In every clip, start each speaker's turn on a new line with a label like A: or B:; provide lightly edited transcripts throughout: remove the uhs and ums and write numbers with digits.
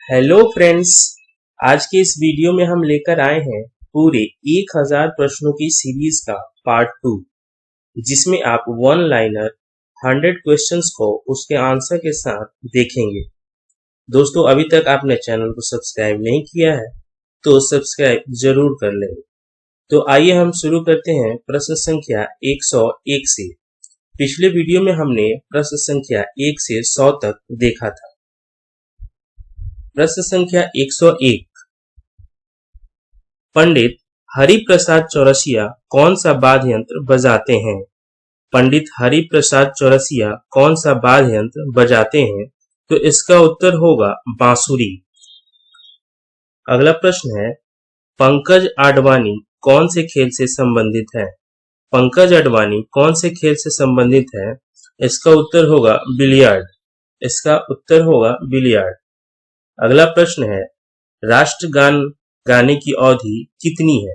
A: Hello friends. आज के इस वीडियो में हम लेकर आए हैं पूरे 1000 प्रश्नों की सीरीज का पार्ट 2, जिसमें आप वन लाइनर 100 क्वेश्चंस को उसके आंसर के साथ देखेंगे। दोस्तों, अभी तक आपने चैनल को सब्सक्राइब नहीं किया है तो सब्सक्राइब जरूर कर लें। तो आइए हम शुरू करते हैं प्रश्न संख्या 101 से। पिछले वीडियो में हमने प्रश्न संख्या 1 से 100 तक देखा था। प्रश्न संख्या 101, पंडित हरिप्रसाद चौरसिया कौन सा वाद्य यंत्र बजाते हैं? पंडित हरिप्रसाद चौरसिया कौन सा वाद्य यंत्र बजाते हैं? तो इसका उत्तर होगा बांसुरी। अगला प्रश्न है, पंकज आडवाणी कौन से खेल से संबंधित है? पंकज आडवाणी कौन से खेल से संबंधित है? इसका उत्तर होगा बिलियर्ड। इसका उत्तर होगा बिलियर्ड। अगला प्रश्न है, राष्ट्रगान गाने की अवधि कितनी है?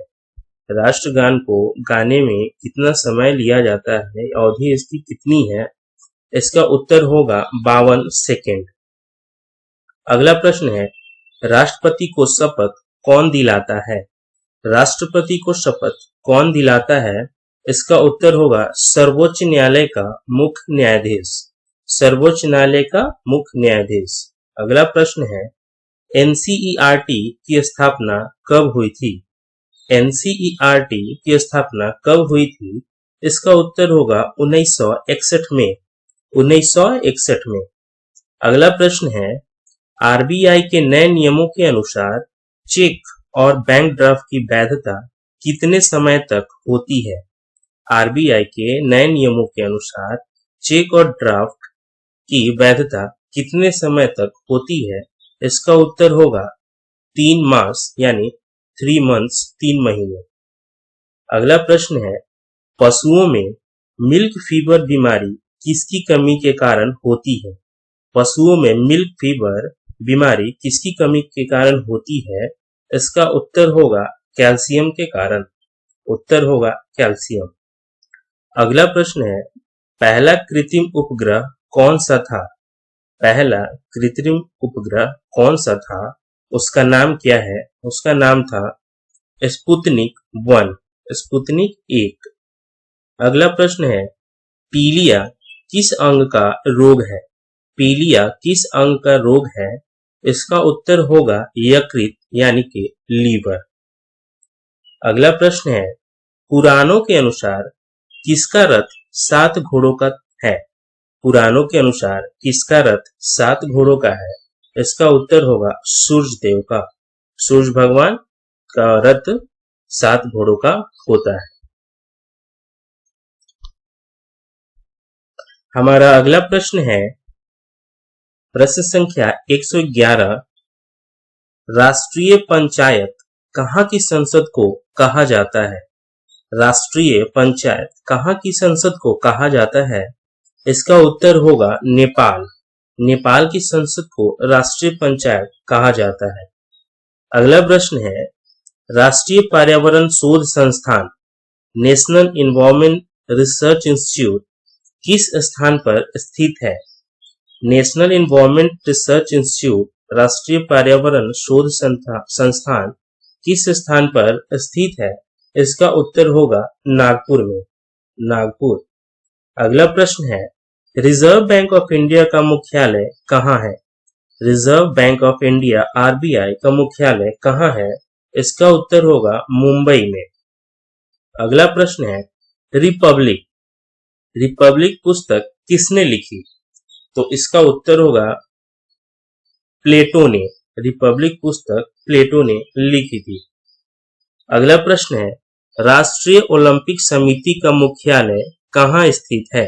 A: राष्ट्रगान को गाने में कितना समय लिया जाता है, अवधि इसकी कितनी है? इसका उत्तर होगा 52 सेकेंड। अगला प्रश्न है, राष्ट्रपति को शपथ कौन दिलाता है? राष्ट्रपति को शपथ कौन दिलाता है? इसका उत्तर होगा सर्वोच्च न्यायालय का मुख्य न्यायाधीश। सर्वोच्च न्यायालय का मुख्य न्यायाधीश। अगला प्रश्न है, एनसीईआरटी की स्थापना कब हुई थी? एनसीईआरटी की स्थापना कब हुई थी? इसका उत्तर होगा 1961 में। 1961 में। अगला प्रश्न है, आरबीआई के नए नियमों के अनुसार चेक और बैंक ड्राफ्ट की वैधता कितने समय तक होती है? आरबीआई के नए नियमों के अनुसार चेक और ड्राफ्ट की वैधता कितने समय तक होती है? इसका उत्तर होगा 3 मास यानी 3 मंथ्स, 3 महीने। अगला प्रश्न है, पशुओं में मिल्क फीवर बीमारी किसकी कमी के कारण होती है? पशुओं में मिल्क फीवर बीमारी किसकी कमी के कारण होती है? इसका उत्तर होगा कैल्शियम के कारण। उत्तर होगा कैल्शियम। अगला प्रश्न है, पहला कृत्रिम उपग्रह कौन सा था? पहला कृत्रिम उपग्रह कौन सा था? उसका नाम क्या है? उसका नाम था स्पुतनिक 1, स्पुतनिक 1। अगला प्रश्न है, पीलिया किस अंग का रोग है? पीलिया किस अंग का रोग है? इसका उत्तर होगा यकृत यानी कि लीवर। अगला प्रश्न है, पुराणों के अनुसार किसका रथ 7 घोड़ों का है? पुराणों के अनुसार किसका रथ 7 घोड़ों का है? इसका उत्तर होगा सूर्य देव का। सूर्य भगवान का रथ 7 घोड़ों का होता है। हमारा अगला प्रश्न है, प्रश्न संख्या 111, राष्ट्रीय पंचायत कहाँ की संसद को कहा जाता है? राष्ट्रीय पंचायत कहाँ की संसद को कहा जाता है? इसका उत्तर होगा नेपाल। नेपाल की संसद को राष्ट्रीय पंचायत कहा जाता है। अगला प्रश्न है, राष्ट्रीय पर्यावरण शोध संस्थान नेशनल एनवायरमेंट रिसर्च इंस्टीट्यूट किस स्थान पर स्थित है? नेशनल एनवायरमेंट रिसर्च इंस्टीट्यूट राष्ट्रीय पर्यावरण शोध संस्थान किस स्थान पर स्थित है? इसका उत्तर होगा नागपुर में। नागपुर। अगला प्रश्न है, रिजर्व बैंक ऑफ इंडिया का मुख्यालय कहाँ है? Reserve bank of India RBI का मुख्यालय कहाँ है? इसका उत्तर होगा मुंबई में। अगला प्रश्न है, रिपब्लिक। रिपब्लिक पुस्तक किसने लिखी? तो इसका उत्तर होगा प्लेटो ने। रिपब्लिक पुस्तक प्लेटो ने लिखी थी। अगला प्रश्न है, राष्ट्रीय ओलंपिक समिति का मुख्यालय कहाँ स्थित है?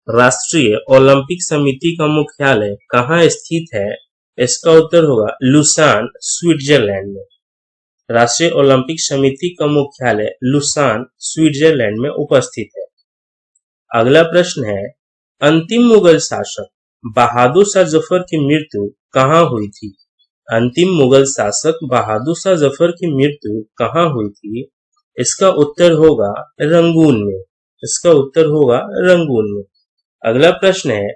A: राष्ट्रीय ओलंपिक समिति का मुख्यालय कहाँ स्थित है? इसका उत्तर होगा लुसान, स्विट्जरलैंड में। राष्ट्रीय ओलंपिक समिति का मुख्यालय लुसान, स्विट्जरलैंड में उपस्थित है। अगला प्रश्न है, अंतिम मुगल शासक बहादुर शाह जफर की मृत्यु कहाँ हुई थी? अंतिम मुगल शासक बहादुर शाह जफर की मृत्यु कहाँ हुई थी? इसका उत्तर होगा रंगून में। इसका उत्तर होगा रंगून में। अगला प्रश्न है,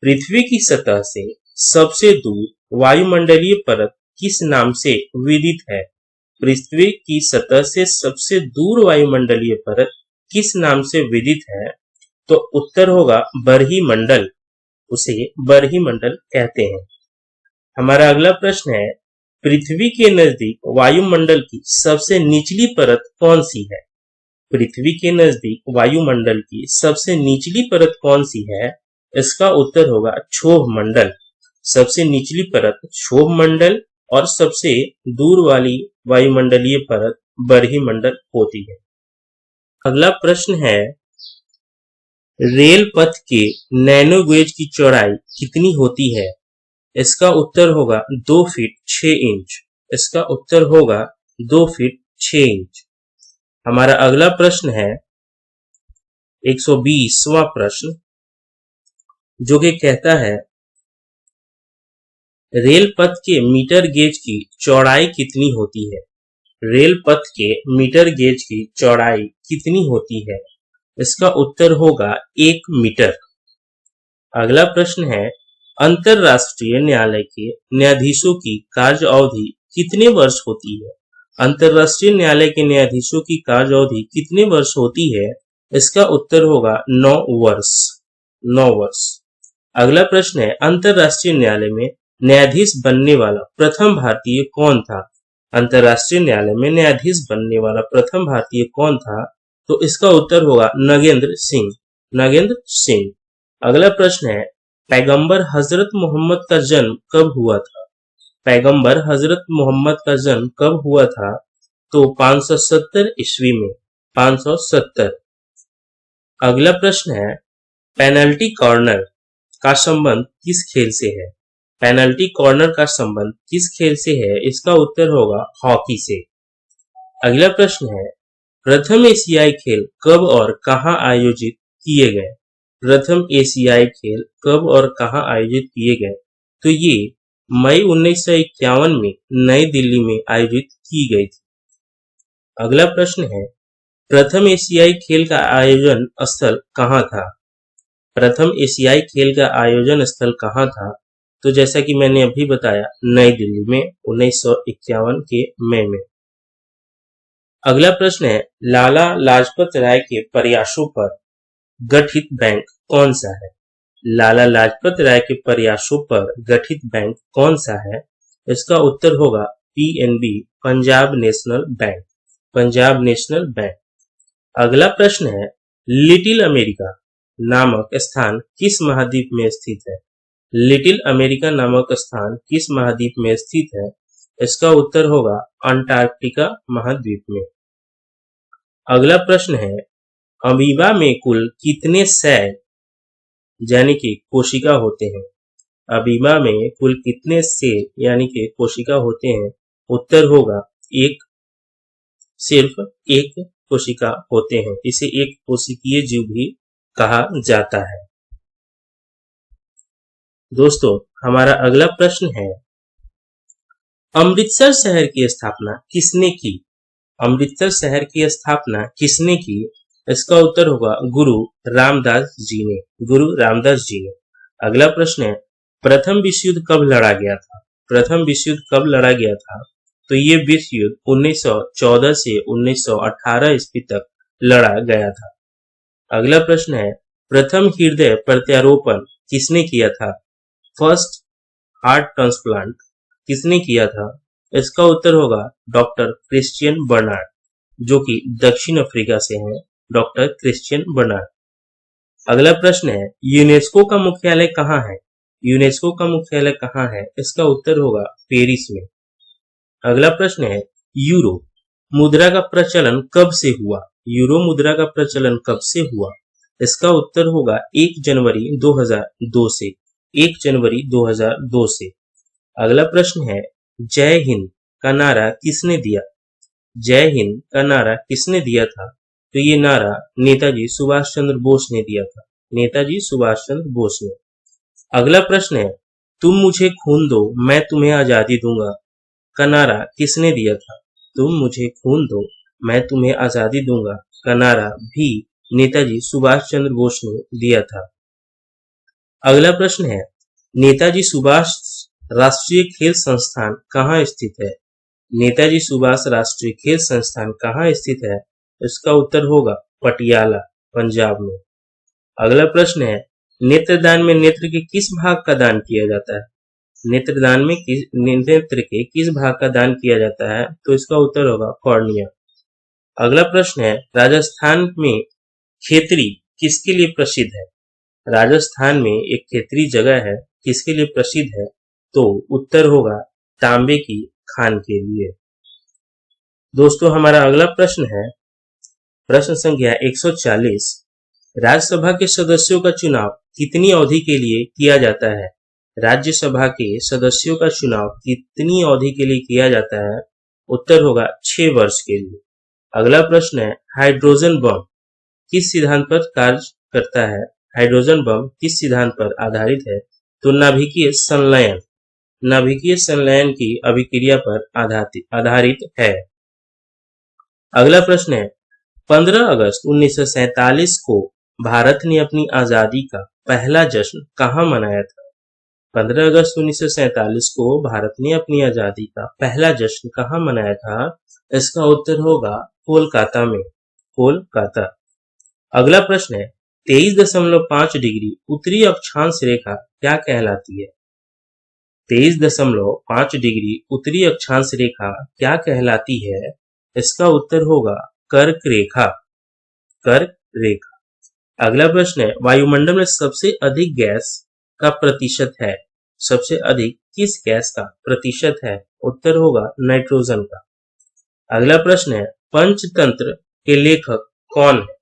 A: पृथ्वी की सतह से सबसे दूर वायुमंडलीय परत किस नाम से विदित है? पृथ्वी की सतह से सबसे दूर वायुमंडलीय परत किस नाम से विदित है? तो उत्तर होगा बरहीमंडल, उसे बरहीमंडल कहते हैं। हमारा अगला प्रश्न है, पृथ्वी के नजदीक वायुमंडल की सबसे निचली परत कौन सी है? पृथ्वी के नजदीक वायुमंडल की सबसे निचली परत कौन सी है? इसका उत्तर होगा क्षोभ मंडल। सबसे निचली परत क्षोभ मंडल और सबसे दूर वाली वायुमंडलीय परत बरहीमंडल होती है। अगला प्रश्न है, रेल पथ के नैनो गेज की चौड़ाई कितनी होती है? इसका उत्तर होगा 2 फीट 6 इंच। इसका उत्तर होगा 2 फीट 6 इंच। हमारा अगला प्रश्न है 120वां प्रश्न, जो कि कहता है, रेल पथ के मीटर गेज की चौड़ाई कितनी होती है? रेल पथ के मीटर गेज की चौड़ाई कितनी होती है? इसका उत्तर होगा 1 मीटर। अगला प्रश्न है, अंतरराष्ट्रीय न्यायालय के न्यायाधीशों की कार्य अवधि कितने वर्ष होती है? अंतरराष्ट्रीय न्यायालय के न्यायाधीशों की कार्य अवधि कितने वर्ष होती है? इसका उत्तर होगा 9 वर्ष। 9 वर्ष। अगला प्रश्न है, अंतरराष्ट्रीय न्यायालय में न्यायाधीश बनने वाला प्रथम भारतीय कौन था? अंतरराष्ट्रीय न्यायालय में न्यायाधीश बनने वाला प्रथम भारतीय कौन था? तो इसका उत्तर होगा नगेंद्र सिंह। नगेंद्र सिंह। अगला प्रश्न है, पैगंबर हजरत मोहम्मद का जन्म कब हुआ था? पैगंबर हजरत मोहम्मद का जन्म कब हुआ था? तो 570 ईस्वी में। 570। अगला प्रश्न है, पेनल्टी कॉर्नर का संबंध किस खेल से है? पेनल्टी कॉर्नर का संबंध किस खेल से है? इसका उत्तर होगा हॉकी से। अगला प्रश्न है, प्रथम एशियाई खेल कब और कहां आयोजित किए गए? प्रथम एशियाई खेल कब और कहां आयोजित किए गए? तो ये मई 1951 में नई दिल्ली में आयोजित की गई थी। अगला प्रश्न है, प्रथम एशियाई खेल का आयोजन स्थल कहां था? प्रथम एशियाई खेल का आयोजन स्थल कहां था? तो जैसा कि मैंने अभी बताया, नई दिल्ली में 1951 के मई में। अगला प्रश्न है, लाला लाजपत राय के प्रयासों पर गठित बैंक कौन सा है? लाला लाजपत राय के प्रयासों पर गठित बैंक कौन सा है? इसका उत्तर होगा PNB, Punjab national bank. Punjab national bank. अगला प्रश्न है, लिटिल अमेरिका नामक स्थान किस महाद्वीप में स्थित है? लिटिल अमेरिका नामक स्थान किस महाद्वीप में स्थित है? इसका उत्तर होगा अंटार्कटिका महाद्वीप में। अगला प्रश्न है, अमीबा में कुल कितने सेल यानी कि कोशिका होते हैं? अमीबा में कुल कितने सेल यानी कि कोशिका होते हैं? उत्तर होगा एक, सिर्फ एक कोशिका होते हैं। इसे एक कोशिकीय जीव भी कहा जाता है। दोस्तों, हमारा अगला प्रश्न है, अमृतसर शहर की स्थापना किसने की? अमृतसर शहर की स्थापना किसने की? इसका उत्तर होगा गुरु रामदास जी ने। गुरु रामदास जी ने। अगला प्रश्न है, प्रथम विश्व युद्ध कब लड़ा गया था? प्रथम विश्व युद्ध कब लड़ा गया था? तो ये विश्व युद्ध 1914 से 1918 ईस्वी तक लड़ा गया था। अगला प्रश्न है, प्रथम हृदय प्रत्यारोपण किसने किया था? फर्स्ट हार्ट ट्रांसप्लांट किसने किया था? इसका उत्तर होगा डॉक्टर क्रिश्चियन बर्नार्ड, जो कि दक्षिण अफ्रीका से हैं। Doctor Christian Barnard. अगला प्रश्न है, यूनेस्को का मुख्यालय कहाँ है? यूनेस्को का मुख्यालय कहाँ है? इसका उत्तर होगा पेरिस में। अगला प्रश्न है, यूरो मुद्रा का प्रचलन कब से हुआ? यूरो मुद्रा का प्रचलन कब से हुआ? इसका उत्तर होगा 1 जनवरी 2002 से। 1 जनवरी 2002 से। अगला प्रश्न है, जय हिंद का नारा किसने दिया? जय हिंद का नारा किसने दिया था? तो ये नारा नेताजी सुभाष चंद्र बोस ने दिया था। नेताजी सुभाष चंद्र बोस ने। अगला प्रश्न है, तुम मुझे खून दो मैं तुम्हें आजादी दूंगा का नारा किसने दिया था? तुम मुझे खून दो मैं तुम्हें आजादी दूंगा का नारा भी नेताजी सुभाष चंद्र बोस ने दिया था। अगला प्रश्न है, नेताजी सुभाष राष्ट्रीय खेल संस्थान कहाँ स्थित है? नेताजी सुभाष राष्ट्रीय खेल संस्थान कहाँ स्थित है? इसका उत्तर होगा पटियाला, पंजाब में। अगला प्रश्न है, नेत्रदान में नेत्र के किस भाग का दान किया जाता है? नेत्रदान में नेत्र के किस भाग का दान किया जाता है? तो इसका उत्तर होगा कॉर्निया। अगला प्रश्न है, राजस्थान में खेतरी किसके लिए प्रसिद्ध है? राजस्थान में एक खेतरी जगह है, किसके लिए प्रसिद्ध है? तो उत्तर होगा तांबे की खान के लिए। दोस्तों, हमारा अगला प्रश्न है प्रश्न संख्या 140। राज्यसभा के सदस्यों का चुनाव कितनी अवधि के लिए किया जाता है? राज्यसभा के सदस्यों का चुनाव कितनी अवधि के लिए किया जाता है? उत्तर होगा 6 वर्ष के लिए। अगला प्रश्न है, हाइड्रोजन बम किस सिद्धांत पर कार्य करता है? हाइड्रोजन बम किस सिद्धांत पर आधारित है? तो नाभिकीय संलयन, नाभिकीय संलयन की अभिक्रिया पर आधारित है। अगला प्रश्न है, 15 अगस्त 1947 को भारत ने अपनी आजादी का पहला जश्न कहाँ मनाया था? 15 अगस्त 1947 को भारत ने अपनी आजादी का पहला जश्न कहाँ मनाया था? इसका उत्तर होगा कोलकाता में, कोलकाता। अगला प्रश्न है, 23.5 डिग्री उत्तरी अक्षांश रेखा क्या कहलाती है? 23.5 डिग्री उत्तरी अक्षांश रेखा क्या कहलाती है? इसका उत्तर होगा कर्क रेखा, कर्क रेखा। अगला प्रश्न है, वायुमंडल में सबसे अधिक गैस का प्रतिशत है? सबसे अधिक किस गैस का प्रतिशत है? उत्तर होगा नाइट्रोजन का। अगला प्रश्न है, पंचतंत्र के लेखक कौन है?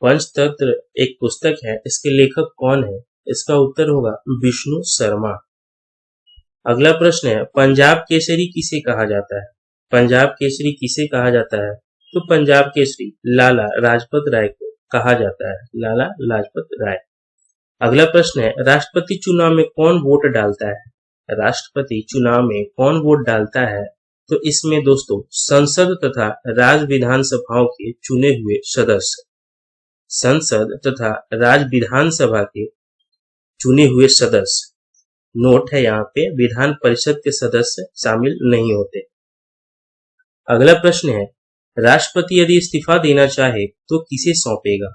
A: पंचतंत्र एक पुस्तक है, इसके लेखक कौन है? इसका उत्तर होगा विष्णु शर्मा। अगला प्रश्न है, पंजाब केसरी किसे कहा जाता है? पंजाब केसरी किसे कहा जाता है? तो पंजाब केसरी लाला लाजपत राय को कहा जाता है, लाला लाजपत राय। अगला प्रश्न है, राष्ट्रपति चुनाव में कौन वोट डालता है? राष्ट्रपति चुनाव में कौन वोट डालता है? तो इसमें दोस्तों संसद तथा राज्य विधानसभाओं के चुने हुए सदस्य, संसद तथा राज्य विधानसभा के चुने हुए सदस्य। नोट है यहाँ पे, विधान परिषद के सदस्य शामिल नहीं होते। अगला प्रश्न है, राष्ट्रपति यदि इस्तीफा देना चाहे तो किसे सौंपेगा?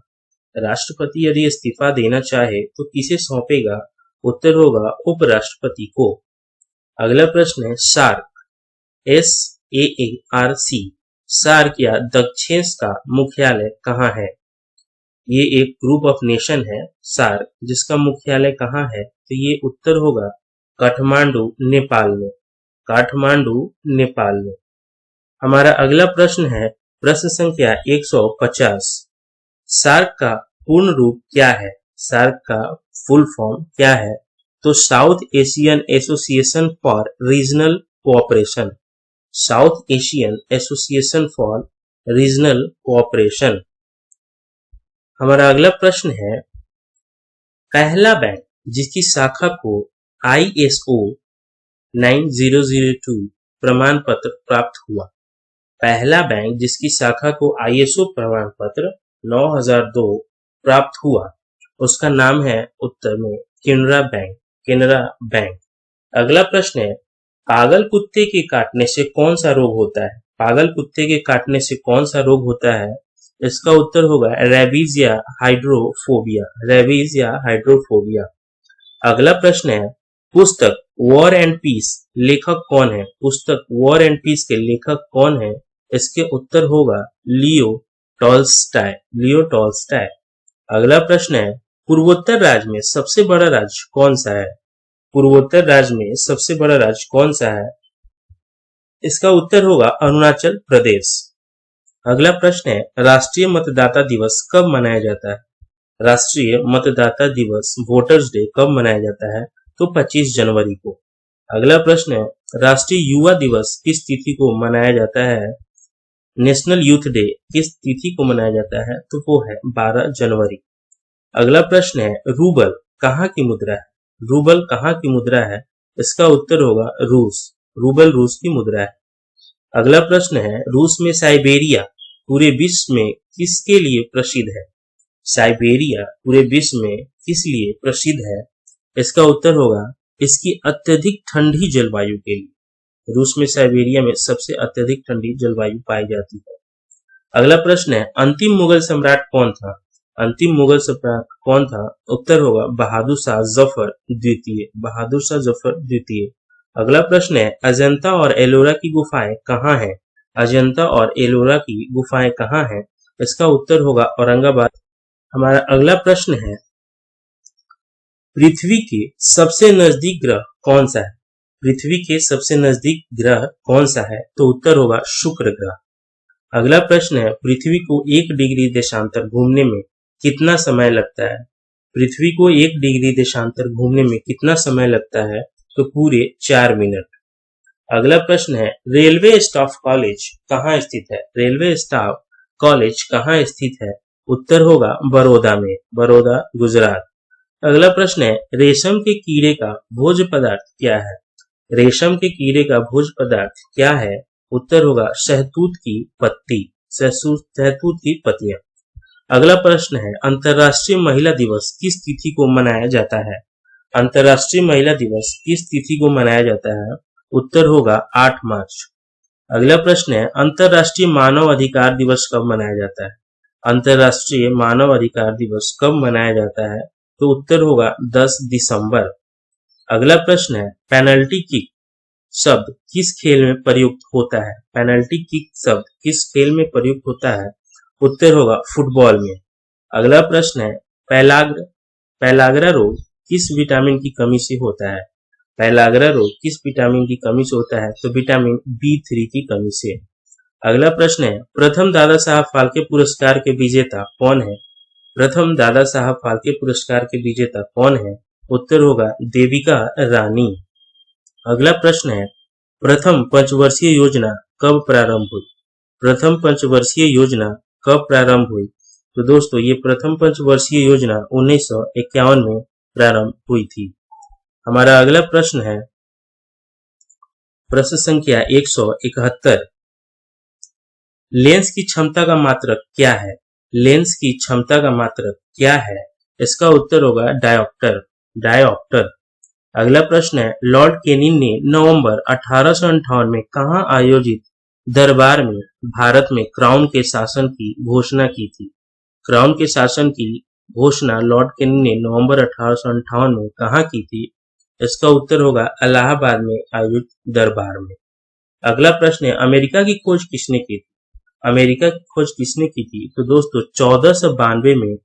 A: राष्ट्रपति यदि इस्तीफा देना चाहे तो किसे सौंपेगा? उत्तर होगा उपराष्ट्रपति को। अगला प्रश्न है, सार्क, SAARC, सार्क या दक्षिण का मुख्यालय कहाँ है? ये एक ग्रुप ऑफ नेशन है सार्क, जिसका मुख्यालय कहाँ है? तो ये उत्तर होगा काठमांडू, नेपाल में, काठमांडू, नेपाल में। हमारा अगला प्रश्न है प्रश्न संख्या 150। सार्क का पूर्ण रूप क्या है? सार्क का फुल फॉर्म क्या है? तो south Asian association for regional cooperation, south Asian association for regional cooperation. हमारा अगला प्रश्न है, पहला बैंक जिसकी शाखा को ISO 9002 प्रमाण पत्र प्राप्त हुआ, पहला बैंक जिसकी शाखा को ISO प्रमाण पत्र 9002 प्राप्त हुआ, उसका नाम है उत्तर में केनरा बैंक, केनरा बैंक। अगला प्रश्न है, पागल कुत्ते के काटने से कौन सा रोग होता है? पागल कुत्ते के काटने से कौन सा रोग होता है? इसका उत्तर होगा रेबीज या हाइड्रोफोबिया, रेबीज या हाइड्रोफोबिया। अगला प्रश्न है, पुस्तक वॉर एंड पीस लेखक कौन है? पुस्तक वॉर एंड पीस के लेखक कौन है? इसके उत्तर होगा लियो टॉल्स्टॉय, लियो टॉल्स्टॉय। अगला प्रश्न है, पूर्वोत्तर राज्य में सबसे बड़ा राज्य कौन सा है? पूर्वोत्तर राज्य में सबसे बड़ा राज्य कौन सा है? इसका उत्तर होगा अरुणाचल प्रदेश। अगला प्रश्न है, राष्ट्रीय मतदाता दिवस कब मनाया जाता है? राष्ट्रीय मतदाता दिवस, वोटर्स डे, कब मनाया जाता है? तो 25 जनवरी को। अगला प्रश्न है, राष्ट्रीय युवा दिवस किस तिथि को मनाया जाता है? नेशनल यूथ डे किस तिथि को मनाया जाता है? तो वो है 12 जनवरी। अगला प्रश्न है, रूबल कहाँ की मुद्रा है? रूबल कहाँ की मुद्रा है? इसका उत्तर होगा रूस, रूबल रूस की मुद्रा है। अगला प्रश्न है, रूस में साइबेरिया पूरे विश्व में किसके लिए प्रसिद्ध है? साइबेरिया पूरे विश्व में किस लिए प्रसिद्ध है? इसका उत्तर होगा इसकी अत्यधिक ठंडी जलवायु के लिए। रूस में साइबेरिया में सबसे अत्यधिक ठंडी जलवायु पाई जाती है। अगला प्रश्न है, अंतिम मुगल सम्राट कौन था? अंतिम मुगल सम्राट कौन था? उत्तर होगा बहादुर शाह जफर द्वितीय। बहादुर शाह जफर द्वितीय। अगला प्रश्न है, अजंता और एलोरा की गुफाएं कहाँ हैं? अजंता और एलोरा की गुफाएं कहाँ हैं? इसका उत्तर होगा औरंगाबाद। हमारा अगला प्रश्न है, पृथ्वी के सबसे नजदीक ग्रह कौन सा है? पृथ्वी के सबसे नजदीक ग्रह कौन सा है? तो उत्तर होगा शुक्र ग्रह। अगला प्रश्न है, पृथ्वी को 1 डिग्री देशांतर घूमने में कितना समय लगता है? पृथ्वी को 1 डिग्री देशांतर घूमने में कितना समय लगता है? तो पूरे 4 मिनट। अगला प्रश्न है, रेलवे स्टाफ कॉलेज कहाँ स्थित है? रेलवे स्टाफ कॉलेज कहाँ स्थित है? उत्तर होगा बड़ौदा में। बड़ौदा गुजरात। अगला प्रश्न है, रेशम के कीड़े का भोज्य पदार्थ क्या है? रेशम के कीड़े का भोज्य पदार्थ क्या है? उत्तर होगा शहतूत की पत्ती। शहतूत की पत्तियां। अगला प्रश्न है, अंतर्राष्ट्रीय महिला दिवस किस तिथि को मनाया जाता है? अंतर्राष्ट्रीय महिला दिवस किस तिथि को मनाया जाता है? उत्तर होगा 8 मार्च। अगला प्रश्न है, अंतर्राष्ट्रीय मानव अधिकार दिवस कब मनाया जाता है? अंतर्राष्ट्रीय मानव अधिकार दिवस कब मनाया जाता है? तो उत्तर होगा 10 दिसंबर। अगला प्रश्न है, पेनल्टी किक शब्द किस खेल में प्रयुक्त होता है? पेनल्टी किक शब्द किस खेल में प्रयुक्त होता है? उत्तर होगा फुटबॉल में। अगला प्रश्न है, पैलाग्रा रोग किस विटामिन की कमी से होता है? पैलाग्रा रोग किस विटामिन की कमी से होता है? तो विटामिन B3 की कमी से। अगला प्रश्न है, प्रथम दादा साहब फाल्के पुरस्कार के विजेता कौन है? प्रथम दादा साहब फाल्के पुरस्कार के विजेता कौन है? उत्तर होगा देविका रानी। अगला प्रश्न है, प्रथम पंचवर्षीय योजना कब प्रारंभ हुई? प्रथम पंचवर्षीय योजना कब प्रारंभ हुई? तो दोस्तों ये प्रथम पंचवर्षीय योजना 1951 में प्रारंभ हुई थी। हमारा अगला प्रश्न है, प्रश्न संख्या 171, लेंस की क्षमता का मात्रक क्या है? लेंस की क्षमता का मात्रक क्या है? इसका उत्तर होगा डायोप्टर। अगला प्रश्न है, लॉर्ड केनिन ने नवंबर 1858 में कहां आयोजित दरबार में भारत में क्राउन के शासन की घोषणा की थी? क्राउन के शासन की घोषणा लॉर्ड केनिन ने नवंबर 1858 में कहां की थी? इसका उत्तर होगा इलाहाबाद में आयोजित दरबार में। अगला प्रश्न है, अमेरिका की खोज किसने की थी? अमेरिका की खोज किसने की थी? तो दोस्तों 1492 में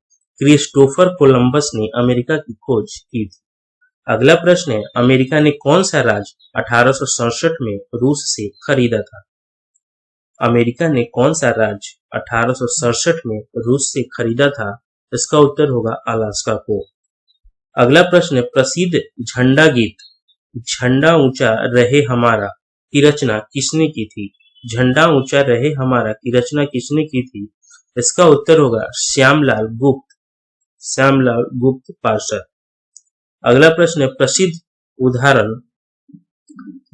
A: क्रिस्टोफर कोलंबस ने अमेरिका की खोज की थी। अगला प्रश्न है, अमेरिका ने कौन सा राज्य 1867 में रूस से खरीदा था? अमेरिका ने कौन सा राज्य 1867 में रूस से खरीदा था? इसका उत्तर होगा अलास्का को। अगला प्रश्न है, प्रसिद्ध झंडा गीत झंडा ऊंचा रहे हमारा की रचना किसने की थी? झंडा ऊंचा रहे हमारा की रचना किसने की थी? इसका उत्तर होगा श्यामलाल गुप्त पार्षद। अगला प्रश्न है, प्रसिद्ध उदाहरण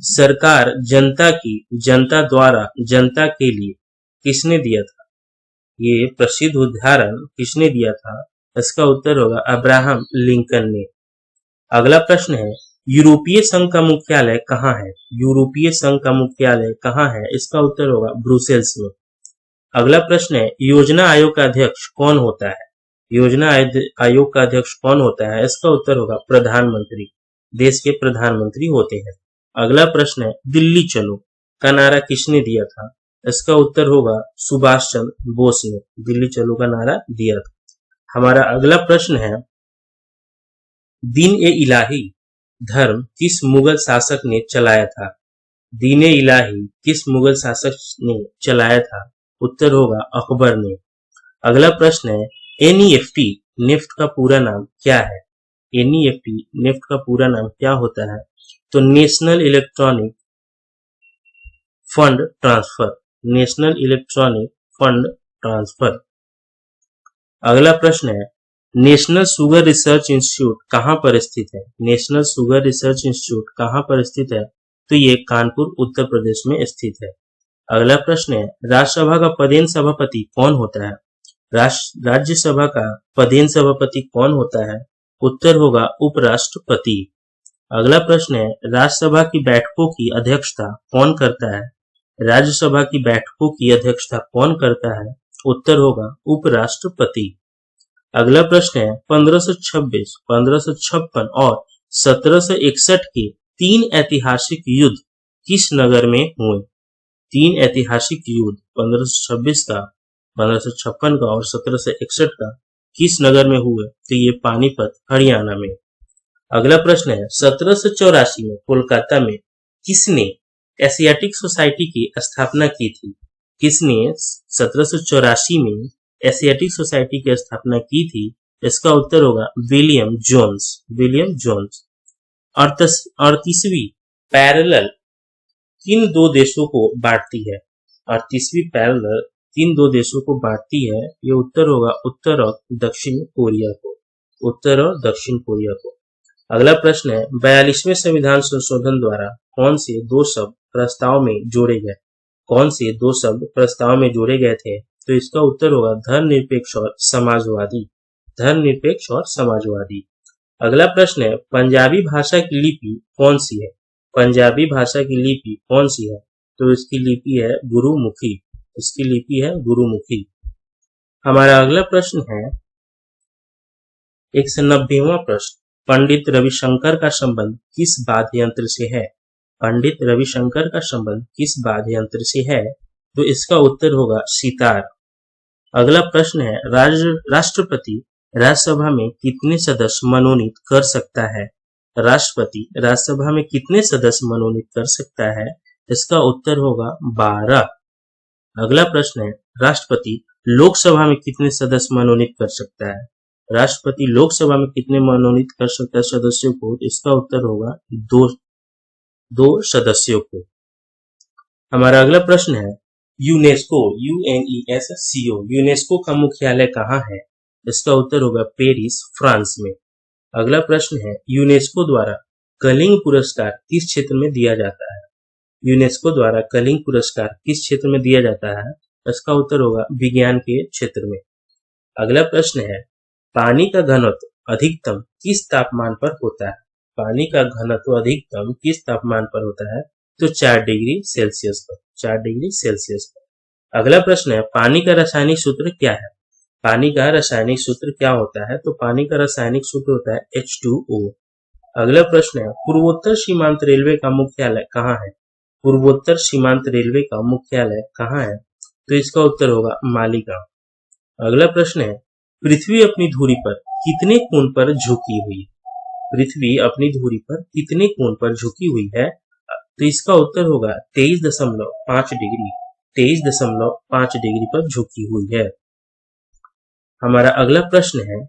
A: सरकार जनता की जनता द्वारा जनता के लिए किसने दिया था? ये प्रसिद्ध उदाहरण किसने दिया था? इसका उत्तर होगा अब्राहम लिंकन ने। अगला प्रश्न है, यूरोपीय संघ का मुख्यालय कहाँ है? यूरोपीय संघ का मुख्यालय कहाँ है? इसका उत्तर होगा ब्रुसेल्स में। अगला प्रश्न है, योजना आयोग का अध्यक्ष कौन होता है? योजना आयोग का अध्यक्ष कौन होता है? इसका उत्तर होगा प्रधानमंत्री। देश के प्रधानमंत्री होते हैं। अगला प्रश्न है, दिल्ली चलो का नारा किसने दिया था? इसका उत्तर होगा सुभाष चंद्र बोस ने दिल्ली चलो का नारा दिया था। हमारा अगला प्रश्न है, दीन-ए-इलाही धर्म किस मुगल शासक ने चलाया था? दीन-ए-इलाही किस मुगल शासक ने चलाया था? उत्तर होगा अकबर ने। अगला प्रश्न है, एनईएफटी निफ्ट का पूरा नाम क्या है? एनईएफटी निफ्ट का पूरा नाम क्या होता है? तो national electronic fund transfer. National electronic fund transfer. अगला प्रश्न है, नेशनल शुगर रिसर्च इंस्टीट्यूट कहाँ पर स्थित है? नेशनल शुगर रिसर्च इंस्टीट्यूट कहाँ पर स्थित है? तो ये कानपुर उत्तर प्रदेश में स्थित है। अगला प्रश्न है, राज्यसभा का पदेन सभापति कौन होता है? राज्यसभा का पदेन सभापति कौन होता है? उत्तर होगा उपराष्ट्रपति। अगला प्रश्न है, राज्यसभा की बैठकों की अध्यक्षता कौन करता है? राज्यसभा की बैठकों की अध्यक्षता कौन करता है? उत्तर होगा उपराष्ट्रपति। अगला प्रश्न है, 1526, 1556 और 1761 के 3 ऐतिहासिक युद्ध किस नगर में हुए? 3 ऐतिहासिक युद्ध 1526 का, 1556 का और 1761 का किस नगर में हुए? तो ये पानीपत, हरियाणा में। अगला प्रश्न है, 1784 में कोलकाता में किसने एशियाटिक सोसाइटी की स्थापना की थी? किसने 1784 में एशियाटिक सोसाइटी की स्थापना की थी? इसका उत्तर होगा विलियम जोन्स। William Jones. 38वीं पैरेलल किन दो देशों को बांटती है? 38वीं पैरेलल किन दो देशों को बांटती है? ये उत्तर होगा उत्तर और दक्षिण कोरिया को। उत्तर और दक्षिण कोरिया को। अगला प्रश्न है, 42वें संविधान संशोधन द्वारा कौन से 2 शब्द प्रस्ताव में जोड़े गए? कौन से 2 शब्द प्रस्ताव में जोड़े गए थे? तो इसका उत्तर होगा धर्मनिरपेक्ष और समाजवादी। धर्मनिरपेक्ष और समाजवादी। अगला प्रश्न है, पंजाबी भाषा की लिपि कौन सी है? पंजाबी भाषा की लिपि कौन सी है? तो इसकी लिपि है गुरुमुखी। इसकी लिपि है गुरुमुखी। हमारा अगला प्रश्न है 190वां प्रश्न, पंडित रविशंकर का संबंध किस वाद्य यंत्र से है? पंडित रविशंकर का संबंध किस वाद्य यंत्र से है? तो इसका उत्तर होगा सितार। अगला प्रश्न है, राष्ट्रपति राज्यसभा में कितने सदस्य मनोनीत कर सकता है? राष्ट्रपति राज्यसभा में कितने सदस्य मनोनीत कर सकता है? इसका उत्तर होगा 12। अगला प्रश्न है, राष्ट्रपति लोकसभा में कितने सदस्य मनोनीत कर सकता है? राष्ट्रपति लोकसभा में कितने मनोनीत कर सकता है सदस्यों को? इसका उत्तर होगा 2 सदस्यों को। हमारा अगला प्रश्न है, यूनेस्को, UNESCO, यूनेस्को का मुख्यालय कहाँ है? इसका उत्तर होगा पेरिस, फ्रांस में। अगला प्रश्न है, यूनेस्को द्वारा कलिंग पुरस्कार किस क्षेत्र में दिया जाता है? यूनेस्को द्वारा कलिंग पुरस्कार किस क्षेत्र में दिया जाता है? इसका उत्तर होगा विज्ञान के क्षेत्र में। अगला प्रश्न है, पानी का घनत्व अधिकतम किस तापमान पर होता है? पानी का घनत्व अधिकतम किस तापमान पर होता है? तो 4 डिग्री सेल्सियस पर। 4 डिग्री सेल्सियस पर। अगला प्रश्न है, पानी का रासायनिक सूत्र क्या है? पानी का रासायनिक सूत्र क्या होता है? तो पानी का रासायनिक सूत्र होता है H2O। अगला प्रश्न है, पूर्वोत्तर सीमांत रेलवे का मुख्यालय कहाँ है? पूर्वोत्तर सीमांत रेलवे का मुख्यालय कहाँ है? तो इसका उत्तर होगा मालीगांव। अगला प्रश्न है, पृथ्वी अपनी धुरी पर कितने कोण पर झुकी हुई है? पृथ्वी अपनी धुरी पर कितने कोण पर झुकी हुई है? तो इसका उत्तर होगा 23.5 डिग्री। 23.5 डिग्री पर झुकी हुई है। हमारा अगला प्रश्न है,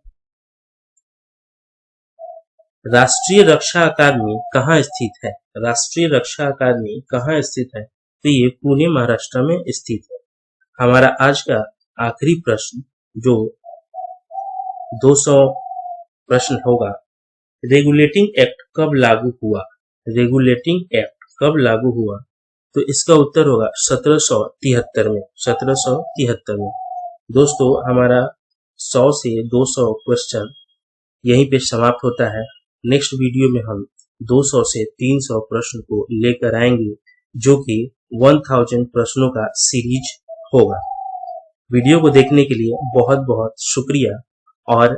A: राष्ट्रीय रक्षा अकादमी कहाँ स्थित है? राष्ट्रीय रक्षा अकादमी कहाँ स्थित है? तो ये पुणे, महाराष्ट्र में स्थित है। हमारा आज का आखिरी प्रश्न जो 200 प्रश्न होगा, रेगुलेटिंग एक्ट कब लागू हुआ? रेगुलेटिंग एक्ट कब लागू हुआ? तो इसका उत्तर होगा 1773 में। 1773 में। दोस्तों, हमारा 100 से 200 क्वेश्चन यहीं पे समाप्त होता है। नेक्स्ट वीडियो में हम 200 से 300 प्रश्न को लेकर आएंगे, जो कि 1000 प्रश्नों का सीरीज होगा। वीडियो को देखने के लिए बहुत बहुत शुक्रिया, और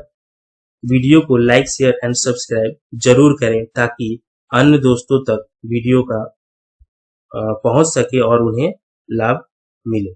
A: वीडियो को लाइक, शेयर एंड सब्सक्राइब जरूर करें ताकि अन्य दोस्तों तक वीडियो का पहुंच सके और उन्हें लाभ मिले।